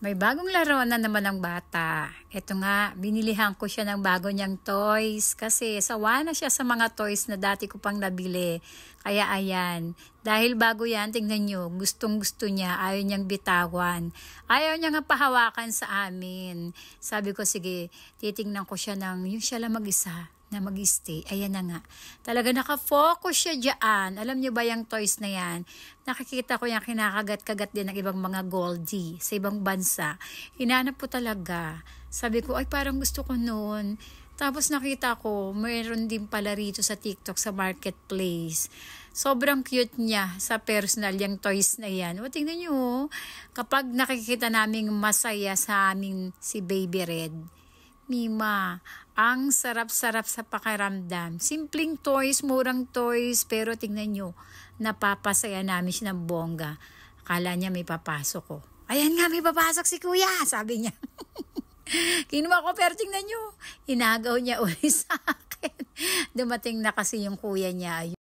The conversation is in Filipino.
May bagong laro na naman ng bata. Ito nga, binilihan ko siya ng bago niyang toys kasi sawa na siya sa mga toys na dati ko pang nabili. Kaya ayan, dahil bago yan, tingnan nyo, gustong gusto niya, ayaw niyang bitawan. Ayaw niya nga pahawakan sa amin. Sabi ko, sige, titingnan ko siya ng yung siya lang mag-isa na mag-stay. Ayan na nga. Talaga nakafocus siya dyan. Alam niyo ba yung toys na yan? Nakikita ko yung kinakagat-kagat din ng ibang mga Goldie sa ibang bansa. Hinanap ko talaga. Sabi ko, ay parang gusto ko noon. Tapos nakita ko, mayroon din pala rito sa TikTok sa marketplace. Sobrang cute niya sa personal yung toys na yan. O tingnan niyo, kapag nakikita naming masaya sa amin si Baby Red, Mima, ang sarap-sarap sa pakiramdam. Simpleng toys, murang toys, pero tingnan nyo, napapasaya namin siya ng bongga. Akala niya may papasok ko. Ayan nga, may papasok si kuya, sabi niya. Kinuha ko, pero tingnan nyo, inagaw niya uli sa akin. Dumating na kasi yung kuya niya.